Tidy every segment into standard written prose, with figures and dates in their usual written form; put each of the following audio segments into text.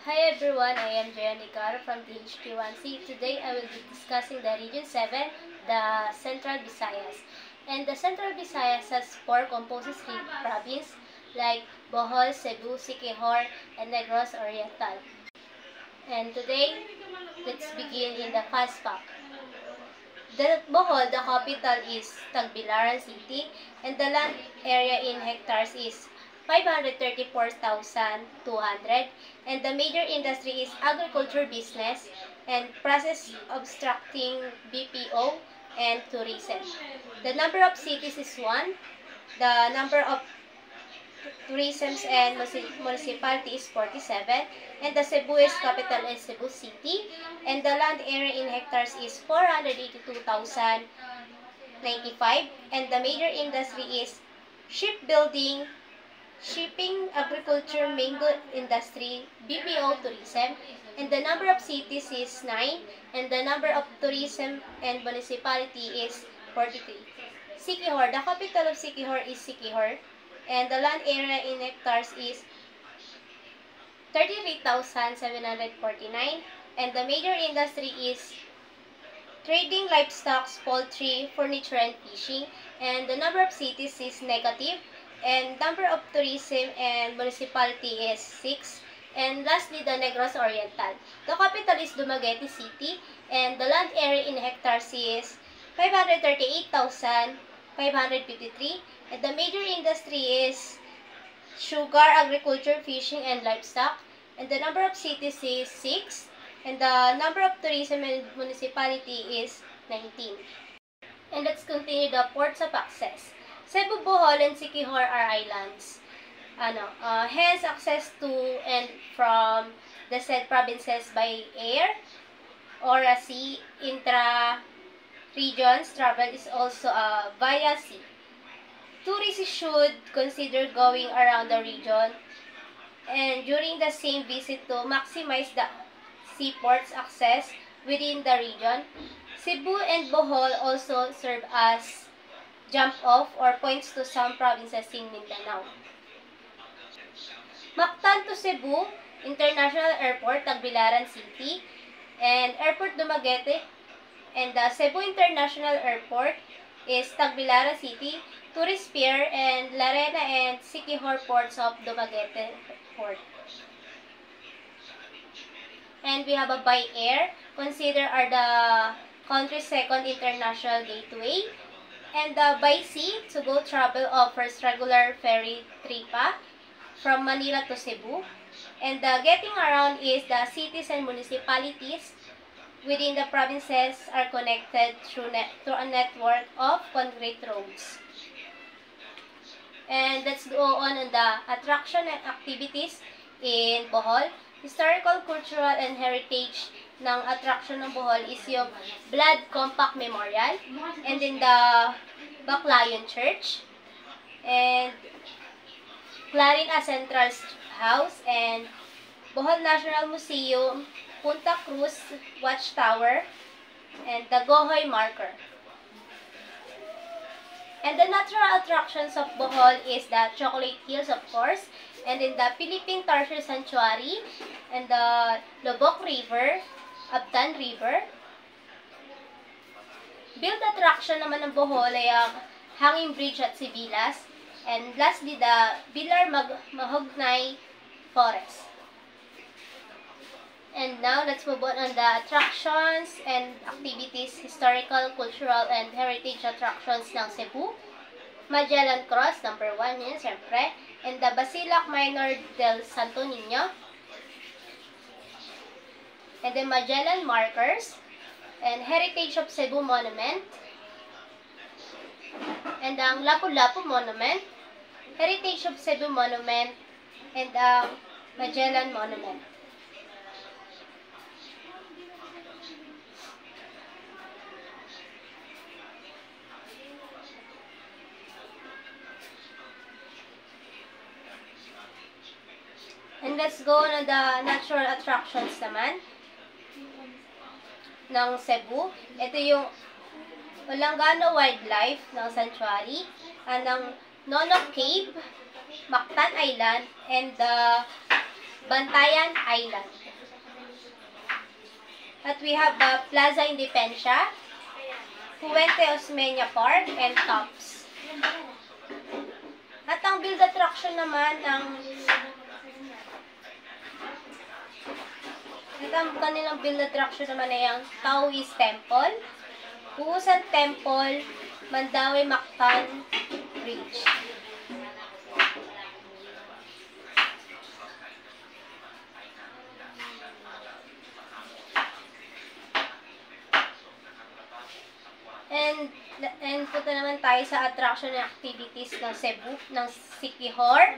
Hi everyone, I am Jayanikar from DHT1C. Today I will be discussing the Region 7, the Central Visayas. And the Central Visayas has four composite provinces like Bohol, Cebu, Siquijor, and Negros Oriental. And today, let's begin in the fast fact. The Bohol, the capital is Tagbilaran City, and the land area in hectares is 534,200, and the major industry is agriculture business and process obstructing BPO and tourism. The number of cities is 1. The number of tourisms and municipality is 47, and the Cebu's capital is Cebu City, and the land area in hectares is 482,095, and the major industry is shipbuilding, shipping, agriculture, mango industry, BPO, tourism, and the number of cities is 9, and the number of tourism and municipality is 43. Siquijor, the capital of Siquijor is Siquijor, and the land area in hectares is 33,749, and the major industry is trading, livestock, poultry, furniture, and fishing, and the number of cities is negative, and number of tourism and municipality is 6, and lastly, the Negros Oriental. The capital is Dumaguete City, and the land area in hectares is 538,553, and the major industry is sugar, agriculture, fishing, and livestock, and the number of cities is 6, and the number of tourism and municipality is 19. And let's continue the ports of access. Cebu, Bohol, and Siquijor are islands. Hence, access to and from the said provinces by air or sea. Intra-regions travel is also via sea. Tourists should consider going around the region and during the same visit to maximize the seaports access within the region. Cebu and Bohol also serve as jump-off or points to some provinces in Mindanao. Mactan to Cebu International Airport, Tagbilaran City, and Airport Dumaguete, and the Cebu International Airport is Tagbilaran City, Tourist Pier, and Larena and Siquijor ports of Dumaguete Port. And we have a by air, consider are the country's second international gateway. And the by sea, to go travel offers regular ferry tripa from Manila to Cebu. And the getting around is the cities and municipalities within the provinces are connected through a network of concrete roads. And let's go on the attraction and activities in Bohol. Historical, cultural, and heritage ng attraction ng Bohol is yung Blood Compact Memorial, and then the Baclayon Church, and Clarina Central House, and Bohol National Museum, Punta Cruz Watchtower, and the Gohoy Marker. And the natural attractions of Bohol is the Chocolate Hills, of course, and then the Philippine Tarsier Sanctuary, and the Lobok River, Abtan River. Built attraction naman ng Bohol ay ang Hanging Bridge at Sibilas, and lastly, the Bilar Mahognay Forest. And now, let's move on the attractions and activities, historical, cultural, and heritage attractions ng Cebu. Magellan Cross, number 1 yan, siyempre. And the Basilac Minor del Santo Niño. And the Magellan Markers. And Heritage of Cebu Monument. And ang Lapu-Lapu Monument. Heritage of Cebu Monument. And ang Magellan Monument. And let's go on the natural attractions naman ng Cebu. Ito yung Olangano Wildlife ng Sanctuary, ng Nonok Cave, Mactan Island, and the Bantayan Island. At we have Plaza Independencia, Puente Osmeña Park, and Tops. At ang build attraction naman ang kanilang build attraction naman ay ang Taoist Temple, Buhusan Temple, Mandaue Mactan Bridge. And punta naman tayo sa attraction and activities ng Cebu, ng Siquijor.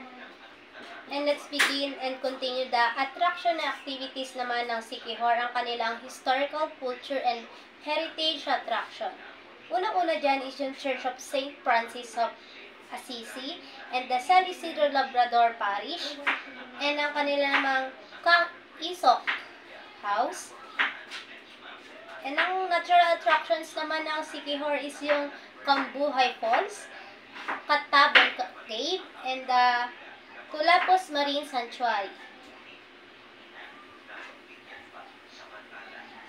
And let's begin and continue the attraction and activities naman ng Siquijor, ang kanilang historical, culture, and heritage attraction. Unang-una dyan is yung Church of St. Francis of Assisi and the San Isidro Labrador Parish. And ang kanila namang Kang Isok House. And ang natural attractions naman ng Siquijor is yung Cambuhay Falls, Catabon Cave, and the Tulapos Marine Sanctuary.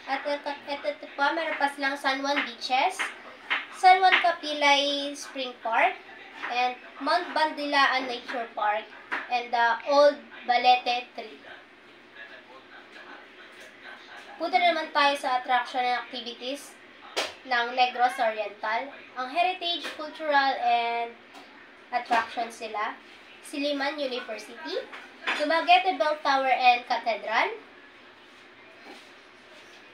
At ito pa, meron pa silang San Juan Beaches, San Juan Capilay Spring Park, and Mount Bandilaan Nature Park, and the Old Balete Tree. Punta naman tayo sa attraction and activities ng Negros Oriental. Ang heritage, cultural, and attraction sila. Silliman University, Dumaguete Bell Tower and Cathedral.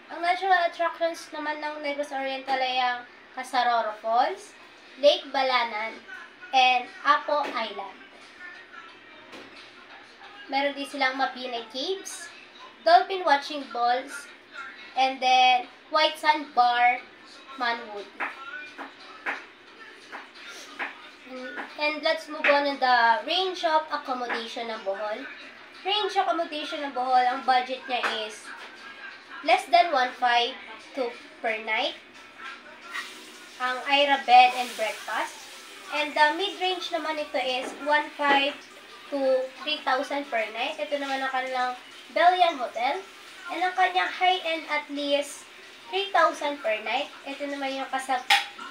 Ang natural attractions naman ng Negros Oriental ay ang Casaroro Falls, Lake Balanan, and Apo Island. Meron din silang Mabinay Caves, Dolphin Watching Balls, and then White Sand Bar, Manwood. And let's move on to the range of accommodation ng Bohol. Range of accommodation ng Bohol, ang budget niya is less than 1.5 per night. Ang Aira bed and breakfast. And the mid-range naman ito is 1.5 to 3,000 per night. Ito naman ang kanilang Belian Hotel. And ang kanyang high-end at least 3,000 per night. Ito naman yung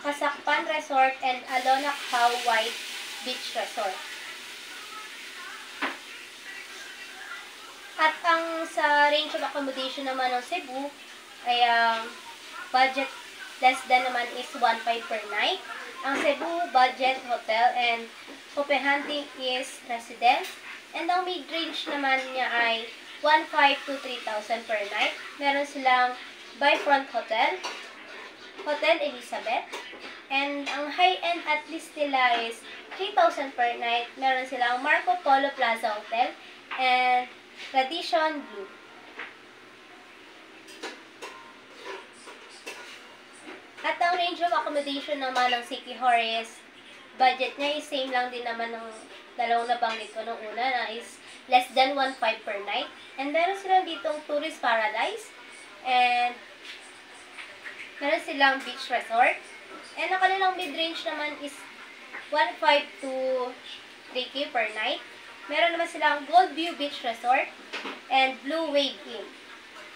Kasakpan Resort and Alona Cow White Beach Resort. At ang sa range of accommodation naman ng Cebu ay budget less than naman is 1.5 per night. Ang Cebu Budget Hotel and Copenhagen is residence. And ang mid-range naman niya ay 1.5 to 3,000 per night. Meron silang Bayfront Hotel, Hotel Elizabeth, and ang high-end at least nila is 3,000 per night. Meron silang Marco Polo Plaza Hotel and Tradition Blue. At ang range of accommodation naman ng Siquijor is budget niya is same lang din naman ng dalawang nabanggit ko nung una na is less than 1.5 per night. And meron silang ditong tourist paradise and meron silang beach resort. And ang kanilang mid-range naman is 1.5 to 3K per night. Meron naman silang Gold View Beach Resort and Blue Wave Inn.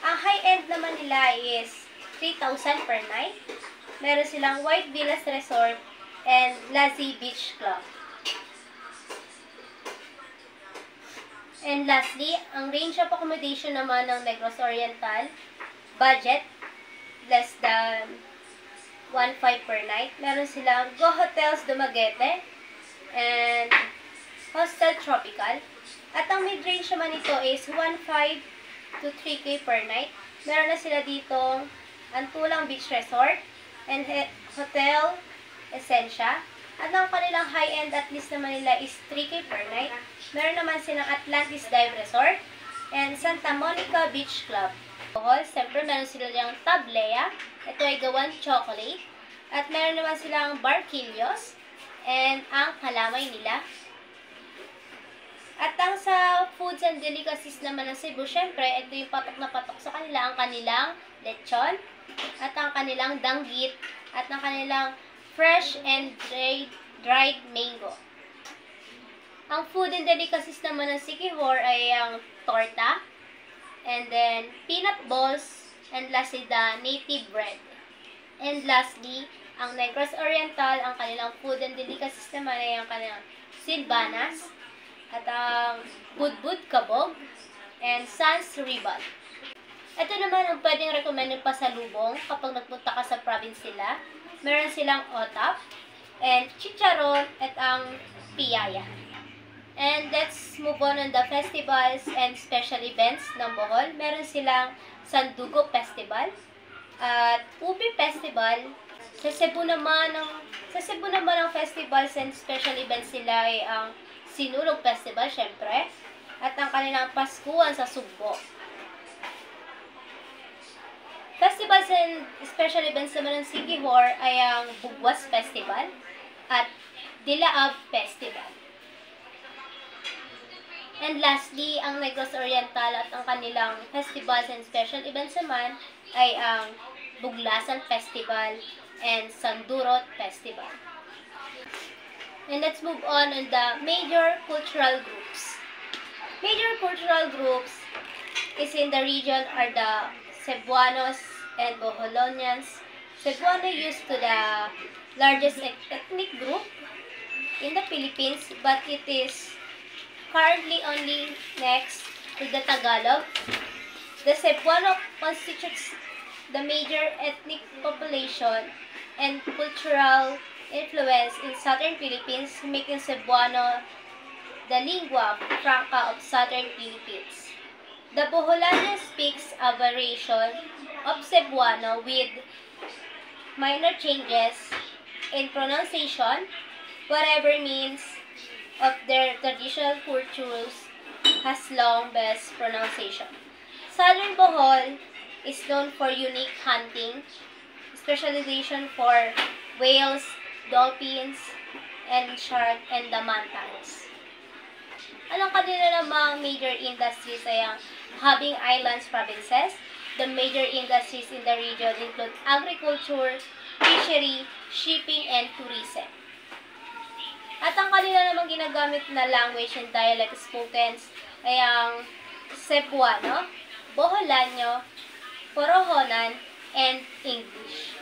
Ang high-end naman nila is 3,000 per night. Meron silang White Villas Resort and Lazy Beach Club. And lastly, ang range of accommodation naman ng Negros Oriental, budget less than 1.5 per night. Meron silang Go Hotels Dumaguete and Hostel Tropical. At ang mid-range naman ito is 1.5 to 3K per night. Meron na sila dito Antulang Beach Resort and Hotel Essentia. At ang kanilang high-end at least naman nila is 3K per night. Meron naman silang Atlantis Dive Resort and Santa Monica Beach Club. Siyempre, meron sila yung Tablea. Ito ay gawan chocolate. At meron naman silang Barquillos and ang kalamay nila. At ang sa foods and delicacies naman ng Cebu, syempre, ito yung patok na patok sa kanila, ang kanilang lechon, at ang kanilang danggit, at ang kanilang fresh and dried mango. Ang food and delicacies naman ng Siquijor ay ang torta, and then peanut balls, and lastly, the native bread. And lastly, ang Negros Oriental, ang kanilang food and delicacies naman ay ang kanilang silbanas, at ang budbud kabog, and sans ribal. Ito naman ang pwedeng recommend ng pasalubong kapag nagpunta ka sa province nila. Meron silang otap, and chicharon, at ang piyaya. And let's move on the festivals and special events ng Bohol. Meron silang Sandugo Festival at Ubi Festival. Sa Cebu naman ang festivals and special events nila ay ang Sinulog Festival, syempre, at ang kanilang Paskuhan sa Sugbo. Festivals and special events naman ng Siquijor ay ang Bugwas Festival at Dilaab Festival. And lastly, ang Negros Oriental at ang kanilang festivals and special events naman ay ang Buglasan Festival and Sandurot Festival. And let's move on the major cultural groups. Major cultural groups is in the region are the Cebuanos and Boholonians. Cebuano used to the largest ethnic group in the Philippines, but it is currently only next to the Tagalog. The Cebuano constitutes the major ethnic population and cultural influence in southern Philippines, making Cebuano the lingua franca of southern Philippines. The Boholano speaks a variation of Cebuano with minor changes in pronunciation, whatever means of their traditional cultures has long best pronunciation. Southern Bohol is known for unique hunting, specialization for whales, dolphins, and shark, and the mantans. Ang kanila namang major industries ay ang Habing Islands provinces. The major industries in the region include agriculture, fishery, shipping, and tourism. At ang kanila namang ginagamit na language and dialect spoken ay ang Cebuano, Boholano, Porohonan, and English.